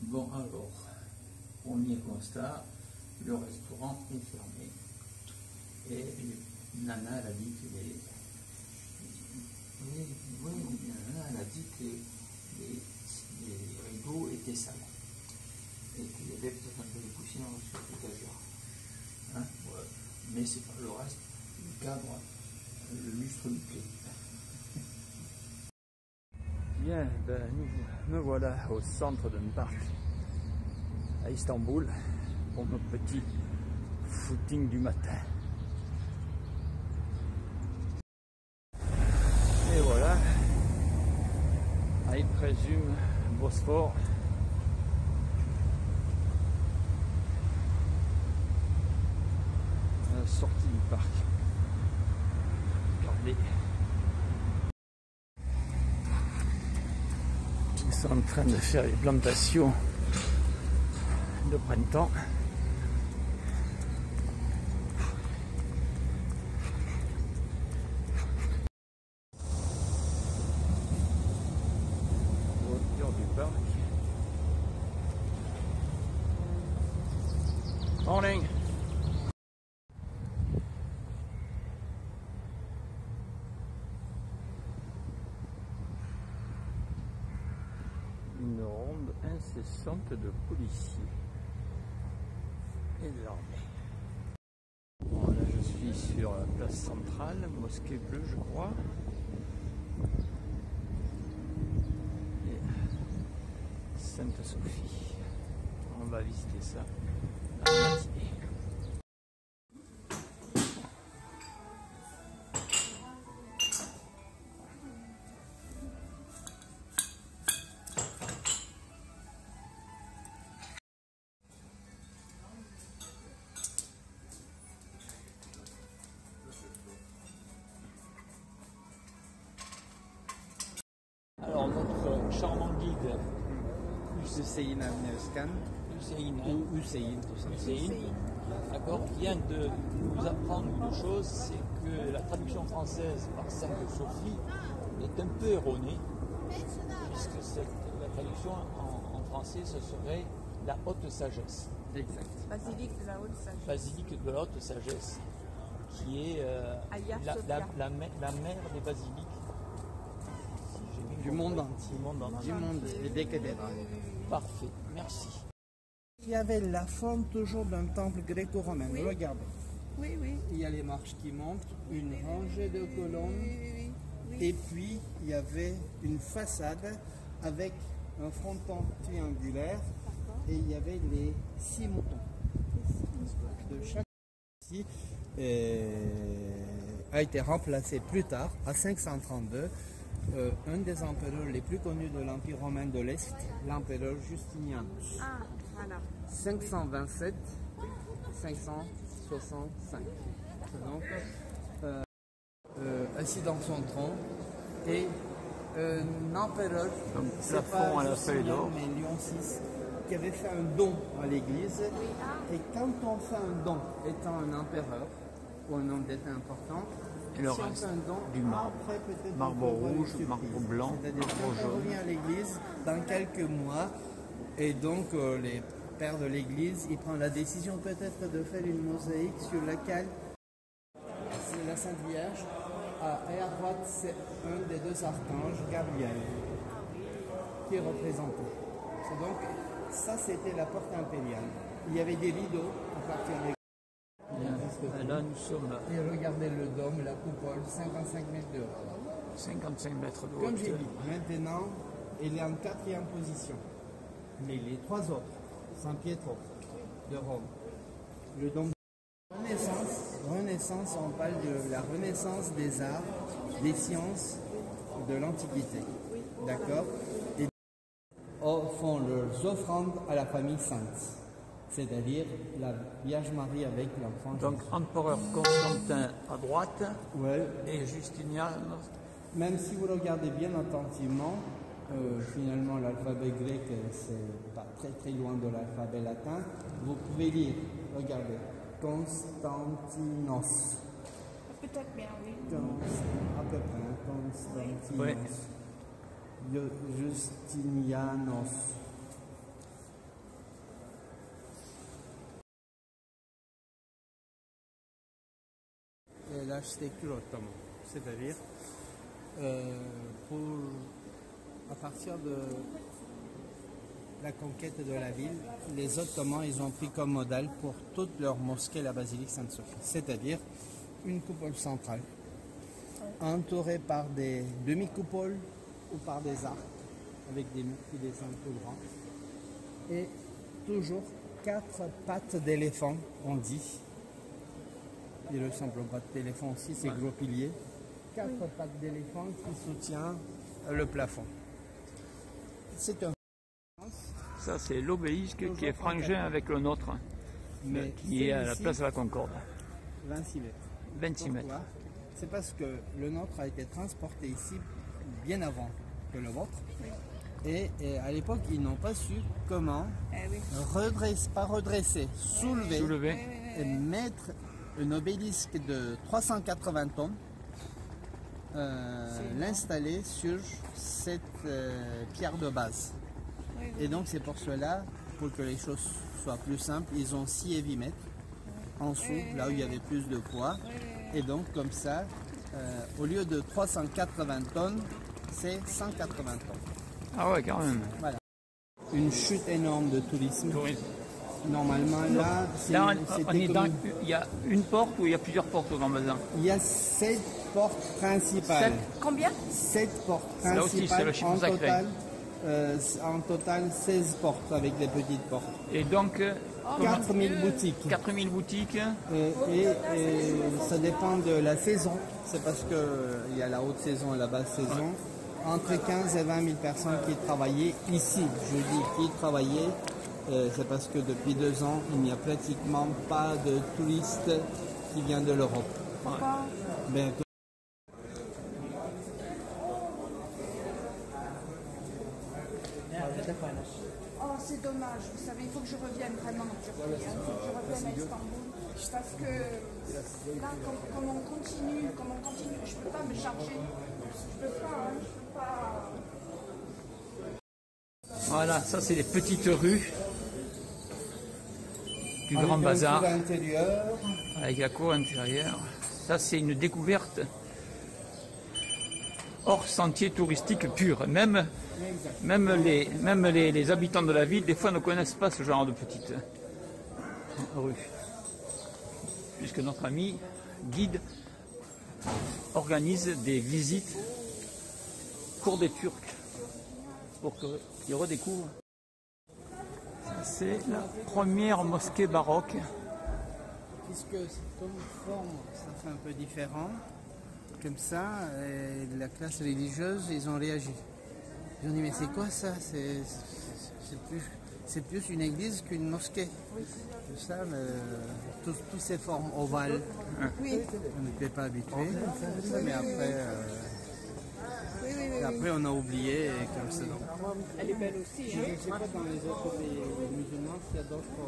Bon alors, premier constat, le restaurant est fermé. Et Nana elle a dit que Nana elle a dit que les rideaux étaient sales. Et qu'il y avait peut-être un peu de poussière sur l'étagère. Hein, ouais. Mais c'est pas le reste, le cadre, le lustre bouclé. Bien, ben, nous voilà au centre d'un parc à Istanbul pour notre petit footing du matin. Et voilà, il présume Bosphore. À la sortie du parc. Regardez. Ils sont en train de faire les plantations de printemps. Hauteur du parc. Morning. Une ronde incessante de policiers et de l'armée. Bon, là je suis sur la place centrale, mosquée bleue je crois. Et Sainte-Sophie. On va visiter ça dans la matinée. Alors notre charmant guide Hüseyin Avni Özkan Hussein, ou Hüseyin tout simplement. d'accord, vient de nous apprendre une chose, c'est que la traduction française par Sainte-Sophie est un peu erronée, puisque la traduction en français ce serait la haute sagesse. Exact. Basilique de la haute sagesse. Basilique de la haute sagesse, qui est la mère des basiliques. Du monde entier. Du monde et des cathédrales. Parfait, merci. Il y avait la forme toujours d'un temple gréco-romain. Oui. Regardez. Oui, oui. Il y a les marches qui montent, une rangée de colonnes. Oui. Et puis, il y avait une façade avec un fronton triangulaire et il y avait les 6 moutons. De chaque ici a été remplacé plus tard, à 532, un des empereurs les plus connus de l'Empire romain de l'Est, l'empereur Justinianus. Ah, voilà. 527, 565. Donc, assis dans son trône, et un empereur, c'est pas à la feuille d'or. mais Léon VI, qui avait fait un don à l'église. Et quand on fait un don, étant un empereur ou un homme d'État important, Il si on reste fait un don, du marbre. après peut-être Marbre on peut voir une rouge, surprise. marbre blanc, C'est-à-dire marbre quand on jaune. revient à l'église dans quelques mois, et donc les pères de l'église, ils prennent la décision peut-être de faire une mosaïque sur laquelle c'est la Sainte Vierge, et à droite c'est un des 2 archanges, Gabriel, qui est représenté. C'est donc, ça c'était la porte impériale. Il y avait des rideaux à partir de Là nous sommes à et regardez le dôme, la coupole, 55 mètres de haut. 55 mètres de Comme j'ai hauteur. dit, maintenant, il est en 4e position. Mais les 3 autres, San Pietro de Rome, le dôme de Renaissance, on parle de la renaissance des arts, des sciences de l'Antiquité. D'accord? Et font leurs offrandes à la famille sainte, c'est-à-dire la Vierge Marie avec l'enfant Donc Jésus. empereur Constantin à droite Ouais. et Justinian. Même si vous regardez bien attentivement, finalement l'alphabet grec c'est pas très très loin de l'alphabet latin. Vous pouvez lire, regardez, Constantinos. Peut-être bien, oui. À peu près, Constantinos. Ouais. Justinianos. l'architecture ottomane. C'est-à-dire, à partir de la conquête de la ville, les Ottomans, ils ont pris comme modèle pour toute leur mosquée la basilique Sainte-Sophie. C'est-à-dire une coupole centrale, entourée par des demi-coupoles ou par des arcs, avec des murs qui descendent tout droit. Et toujours 4 pattes d'éléphant, on dit. Il ne ressemble aux pattes d'éléphant aussi, c'est gros piliers. 4 pattes d'éléphant qui soutiennent le plafond. C'est un... Ça, c'est l'obélisque qui est frangin avec le nôtre, qui est à la place de la Concorde. 26 mètres. 26 mètres. Pourquoi? C'est parce que le nôtre a été transporté ici bien avant que le vôtre. Et à l'époque, ils n'ont pas su comment redresser, soulever et mettre un obélisque de 380 tonnes, l'installer sur cette pierre de base. Et donc c'est pour cela, pour que les choses soient plus simples, ils ont 6 heavy mètres en dessous, là où il y avait plus de poids. Et donc comme ça, au lieu de 380 tonnes, c'est 180 tonnes. Ah ouais, quand même. Voilà. Une chute énorme de tourisme. Normalement, là, il y a une porte ou il y a plusieurs portes au Grand Bazar? Il y a 7 portes principales. 7. Combien? 7 portes principales. Là aussi, c'est le chiffre sacré. En total, 16 portes avec des petites portes. Et donc, 4000 boutiques. 4000 boutiques. Et ça dépend de la saison. C'est parce qu'il y a la haute saison et la basse saison. Entre 15 et 20 000 personnes qui travaillaient ici. Je dis qui travaillaient. C'est parce que depuis 2 ans, il n'y a pratiquement pas de touristes qui viennent de l'Europe. Pourquoi? Oh, c'est dommage. Vous savez, il faut que je revienne vraiment en Turquie. Il faut que je revienne à Istanbul. Parce que là, comme on continue, je ne peux pas me charger. Je ne peux pas. Voilà, ça c'est les petites rues du Grand Bazar. Avec la cour intérieure. Ça c'est une découverte hors sentier touristique pur. Même les habitants de la ville, des fois, ne connaissent pas ce genre de petites rues. Puisque notre ami guide organise des visites cours des Turcs pour qu'ils redécouvrent. C'est la première mosquée baroque. Puisque comme forme, ça fait un peu différent, comme ça, et la classe religieuse, ils ont réagi. Ils ont dit, mais c'est quoi ça? C'est plus une église qu'une mosquée. Tout ça, toutes ces formes ovales, on n'était pas habitué. Mais après, on a oublié comme ça. Elle est belle aussi. Je ne sais pas dans les autres pays musulmans s'il y a d'autres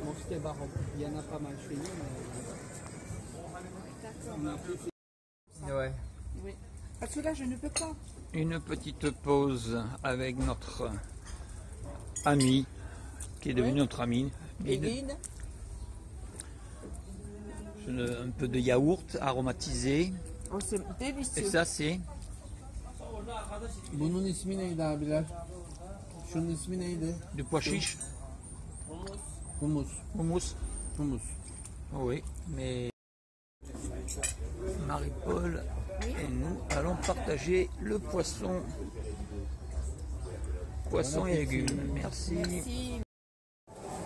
mosquées baroques. Il y en a pas mal chez nous. Mais... Ouais. Oui. Parce que là, je ne peux pas. Une petite pause avec notre ami, qui est devenu notre ami. Guide. Un peu de yaourt aromatisé. Oh, c'est délicieux. Et ça, c'est Bunun ismi neydi abiler? Şunun ismi neydi? du pois chiche. Humus. Hummus. Humus. Oui, mais Marie-Paul et nous allons partager le poisson. Poisson et légumes. Merci. Merci.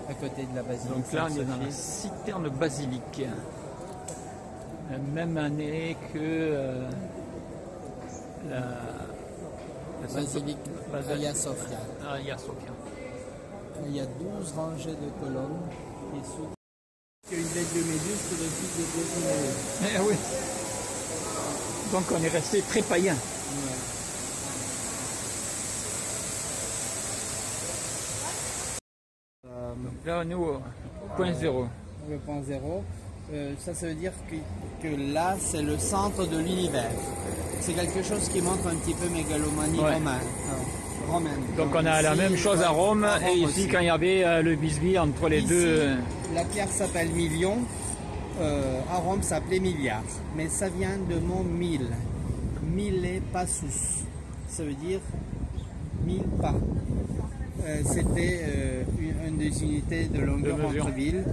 À côté de la basilique. Donc là, on est dans la citerne basilique. La même année que la basilique Hagia Sophia. Hagia Sophia. Il y a 12 rangées de colonnes qui sont... Une bête de méduse sur le site de Brésil. Eh oui. Donc on est resté très païen. Ouais. Donc là, nous, au point zéro. Le point zéro. Ça veut dire que là, c'est le centre de l'univers. C'est quelque chose qui montre un petit peu mégalomanie romaine. Donc on a la même chose à Rome, et ici, aussi. quand il y avait le bisbis entre les Ici, deux. La pierre s'appelle Million à Rome s'appelait Milliard, mais ça vient de mot mille. Mille passus, ça veut dire 1000 pas. C'était une des unités de longueur entre villes.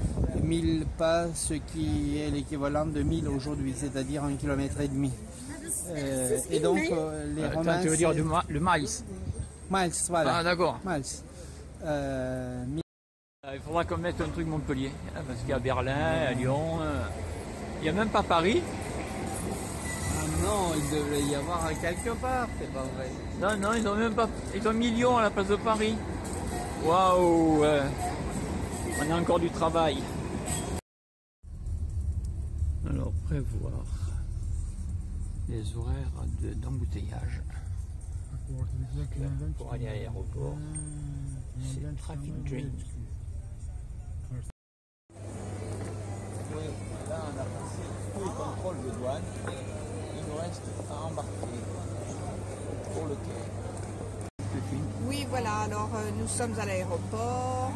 1000 pas, ce qui est l'équivalent de 1000 aujourd'hui, c'est-à-dire 1,5 km. Et donc les Romains... Tu veux dire le maïs? Miles, voilà. Ah d'accord. Miles. Il faudra qu'on mette un truc Montpellier, hein, parce qu'il y a Berlin, à Lyon, il n'y a même pas Paris. Ah non, il devrait y avoir quelque part, c'est pas vrai. Non, non, ils ont même pas. Ils ont Lyon à la place de Paris. Waouh, on a encore du travail. Alors, prévoir les horaires d'embouteillage pour aller à l'aéroport. C'est Traffic Drain. Oui, là on a passé tous les contrôles de douane. Il nous reste à embarquer pour le quai. Oui, voilà, alors nous sommes à l'aéroport,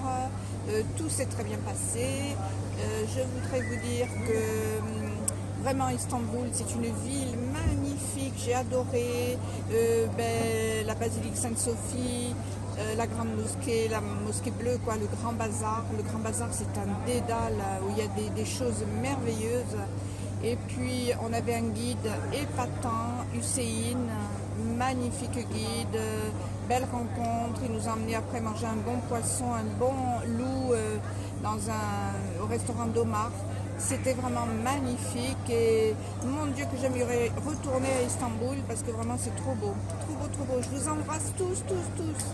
tout s'est très bien passé. Je voudrais vous dire que vraiment Istanbul, c'est une ville magnifique, j'ai adoré la basilique Sainte-Sophie, la grande mosquée, la mosquée bleue, quoi, le Grand Bazar. Le Grand Bazar, c'est un dédale où il y a des choses merveilleuses. Et puis, on avait un guide épatant, Hussein, magnifique guide, belle rencontre. Il nous a emmenés après manger un bon poisson, un bon loup au restaurant d'Omar. C'était vraiment magnifique et mon Dieu que j'aimerais retourner à Istanbul parce que vraiment c'est trop beau. Trop beau, trop beau. Je vous embrasse tous, tous, tous.